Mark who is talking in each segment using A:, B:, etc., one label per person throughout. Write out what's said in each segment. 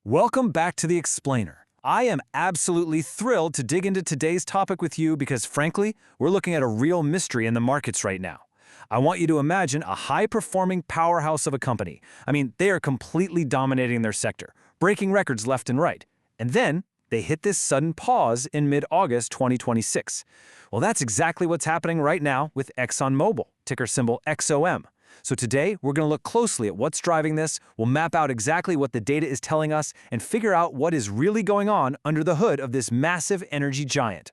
A: Welcome back to The Explainer. I am absolutely thrilled to dig into today's topic with you because, frankly, we're looking at a real mystery in the markets right now. I want you to imagine a high-performing powerhouse of a company. I mean, they are completely dominating their sector, breaking records left and right. And then they hit this sudden pause in mid-August 2026. Well, that's exactly what's happening right now with Exxon Mobil, ticker symbol XOM. So today, we're going to look closely at what's driving this, we'll map out exactly what the data is telling us, and figure out what is really going on under the hood of this massive energy giant.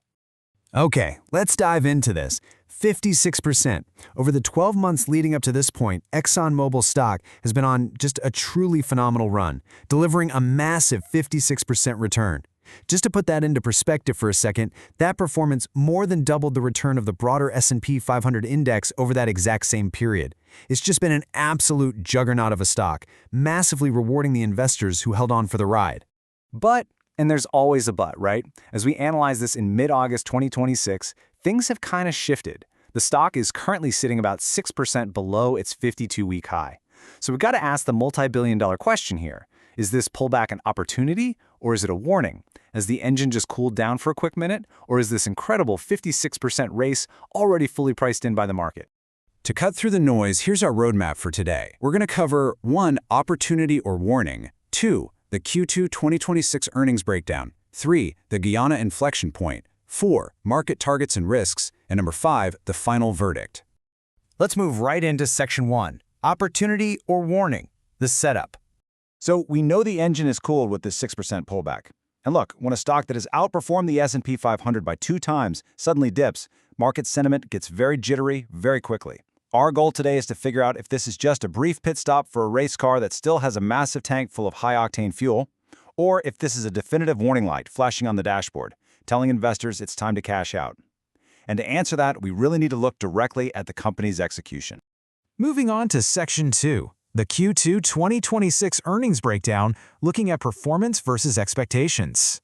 B: Okay, let's dive into this. 56%. Over the 12 months leading up to this point, Exxon Mobil stock has been on just a truly phenomenal run, delivering a massive 56% return. Just to put that into perspective for a second, that performance more than doubled the return of the broader S&P 500 index over that exact same period. It's just been an absolute juggernaut of a stock, massively rewarding the investors who held on for the ride.
C: But, and there's always a but, right? As we analyze this in mid-August 2026, things have kind of shifted. The stock is currently sitting about 6% below its 52-week high. So we've got to ask the multi-billion-dollar question here. Is this pullback an opportunity, or is it a warning? Has the engine just cooled down for a quick minute, or is this incredible 56% race already fully priced in by the market?
B: To cut through the noise, here's our roadmap for today. We're going to cover 1. Opportunity or warning, 2. The Q2 2026 earnings breakdown, 3. The Guyana inflection point, 4. Market targets and risks, and number 5. The final verdict.
C: Let's move right into Section 1, Opportunity or Warning, the setup. So we know the engine is cooled with this 6% pullback. And look, when a stock that has outperformed the S&P 500 by 2 times suddenly dips, market sentiment gets very jittery very quickly. Our goal today is to figure out if this is just a brief pit stop for a race car that still has a massive tank full of high-octane fuel, or if this is a definitive warning light flashing on the dashboard, telling investors it's time to cash out. And to answer that, we really need to look directly at the company's execution.
B: Moving on to Section 2. The Q2 2026 earnings breakdown, looking at performance versus expectations.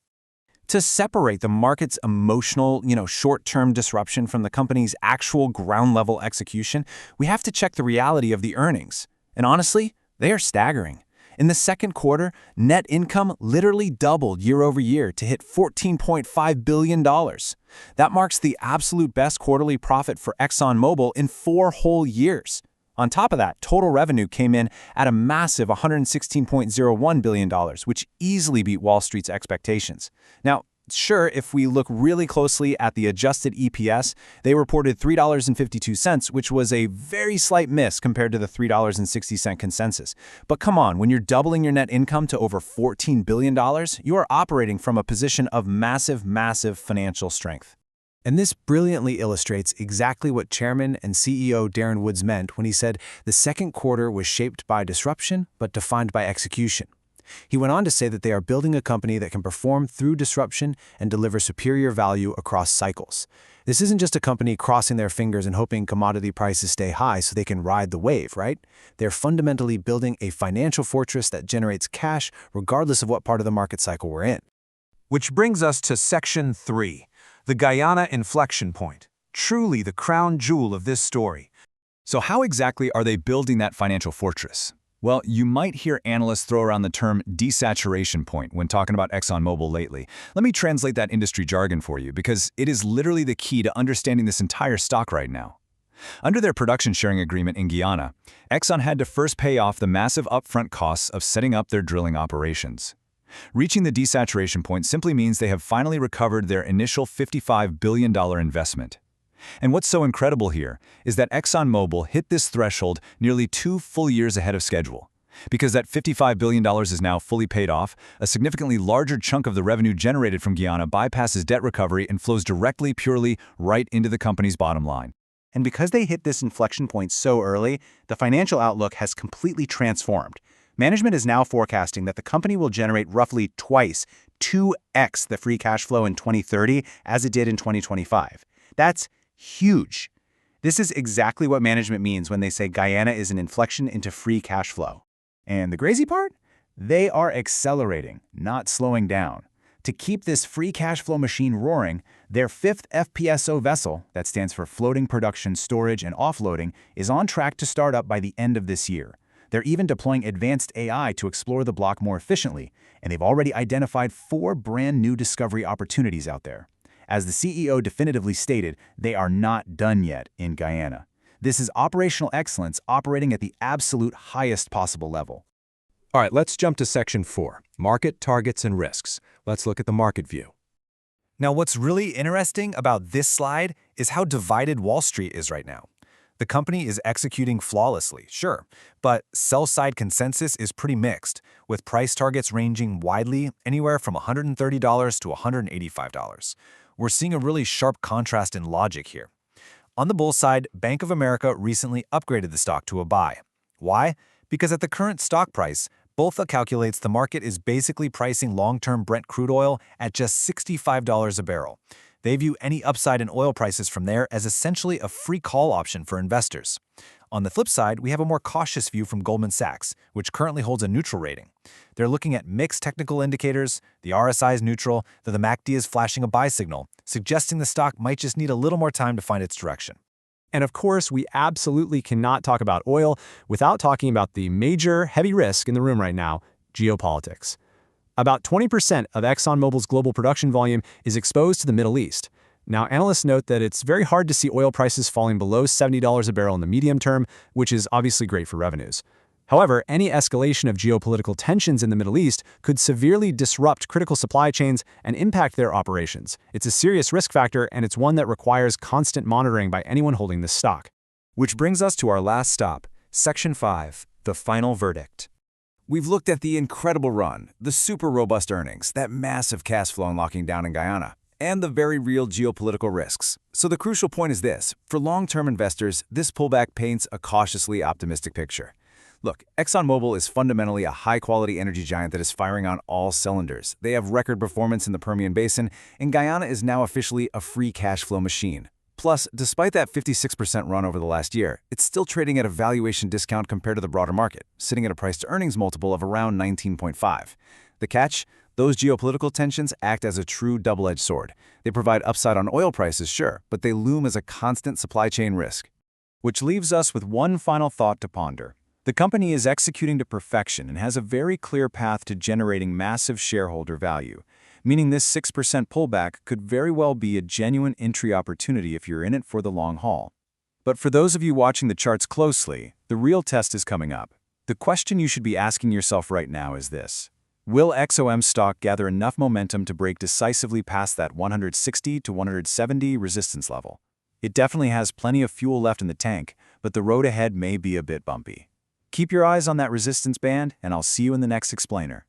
A: To separate the market's emotional, short-term disruption from the company's actual ground-level execution, we have to check the reality of the earnings. And honestly, they are staggering. In the second quarter, net income literally doubled year over year to hit $14.5 billion. That marks the absolute best quarterly profit for Exxon Mobil in 4 whole years. On top of that, total revenue came in at a massive $116.01 billion, which easily beat Wall Street's expectations. Now, sure, if we look really closely at the adjusted EPS, they reported $3.52, which was a very slight miss compared to the $3.60 consensus. But come on, when you're doubling your net income to over $14 billion, you are operating from a position of massive, massive financial strength.
B: And this brilliantly illustrates exactly what Chairman and CEO Darren Woods meant when he said the second quarter was shaped by disruption but defined by execution. He went on to say that they are building a company that can perform through disruption and deliver superior value across cycles. This isn't just a company crossing their fingers and hoping commodity prices stay high so they can ride the wave, right? They're fundamentally building a financial fortress that generates cash regardless of what part of the market cycle we're in.
D: Which brings us to Section 3. The Guyana inflection point, truly the crown jewel of this story.
E: So how exactly are they building that financial fortress? Well, you might hear analysts throw around the term desaturation point when talking about Exxon Mobil lately. Let me translate that industry jargon for you because it is literally the key to understanding this entire stock right now. Under their production sharing agreement in Guyana, Exxon had to first pay off the massive upfront costs of setting up their drilling operations. Reaching the desaturation point simply means they have finally recovered their initial $55 billion investment. And what's so incredible here is that Exxon Mobil hit this threshold nearly 2 full years ahead of schedule. Because that $55 billion is now fully paid off, a significantly larger chunk of the revenue generated from Guyana bypasses debt recovery and flows directly, purely, right into the company's bottom line.
C: And because they hit this inflection point so early, the financial outlook has completely transformed. Management is now forecasting that the company will generate roughly twice, 2x the free cash flow in 2030 as it did in 2025. That's huge. This is exactly what management means when they say Guyana is an inflection into free cash flow. And the crazy part? They are accelerating, not slowing down. To keep this free cash flow machine roaring, their 5th FPSO vessel, that stands for Floating Production Storage and Offloading, is on track to start up by the end of this year. They're even deploying advanced AI to explore the block more efficiently, and they've already identified 4 brand new discovery opportunities out there. As the CEO definitively stated, they are not done yet in Guyana. This is operational excellence operating at the absolute highest possible level.
D: All right, let's jump to Section 4, Market Targets and Risks. Let's look at the market view.
B: Now, what's really interesting about this slide is how divided Wall Street is right now. The company is executing flawlessly, sure, but sell-side consensus is pretty mixed, with price targets ranging widely anywhere from $130 to $185. We're seeing a really sharp contrast in logic here. On the bull side, Bank of America recently upgraded the stock to a buy. Why? Because at the current stock price, Bolfa calculates the market is basically pricing long-term Brent crude oil at just $65 a barrel. They view any upside in oil prices from there as essentially a free call option for investors. On the flip side, we have a more cautious view from Goldman Sachs, which currently holds a neutral rating. They're looking at mixed technical indicators, the RSI is neutral, though the MACD is flashing a buy signal, suggesting the stock might just need a little more time to find its direction.
F: And of course, we absolutely cannot talk about oil without talking about the major heavy risk in the room right now, geopolitics. About 20% of Exxon Mobil's global production volume is exposed to the Middle East. Now, analysts note that it's very hard to see oil prices falling below $70 a barrel in the medium term, which is obviously great for revenues. However, any escalation of geopolitical tensions in the Middle East could severely disrupt critical supply chains and impact their operations. It's a serious risk factor, and it's one that requires constant monitoring by anyone holding this stock.
A: Which brings us to our last stop, Section 5, the final verdict. We've looked at the incredible run, the super robust earnings, that massive cash flow unlocking down in Guyana, and the very real geopolitical risks. So the crucial point is this: for long-term investors, this pullback paints a cautiously optimistic picture. Look, Exxon Mobil is fundamentally a high-quality energy giant that is firing on all cylinders. They have record performance in the Permian Basin, and Guyana is now officially a free cash flow machine. Plus, despite that 56% run over the last year, it's still trading at a valuation discount compared to the broader market, sitting at a price-to-earnings multiple of around 19.5. The catch? Those geopolitical tensions act as a true double-edged sword. They provide upside on oil prices, sure, but they loom as a constant supply chain risk. Which leaves us with one final thought to ponder. The company is executing to perfection and has a very clear path to generating massive shareholder value, meaning this 6% pullback could very well be a genuine entry opportunity if you're in it for the long haul. But for those of you watching the charts closely, the real test is coming up. The question you should be asking yourself right now is this: will XOM stock gather enough momentum to break decisively past that 160 to 170 resistance level? It definitely has plenty of fuel left in the tank, but the road ahead may be a bit bumpy. Keep your eyes on that resistance band, and I'll see you in the next explainer.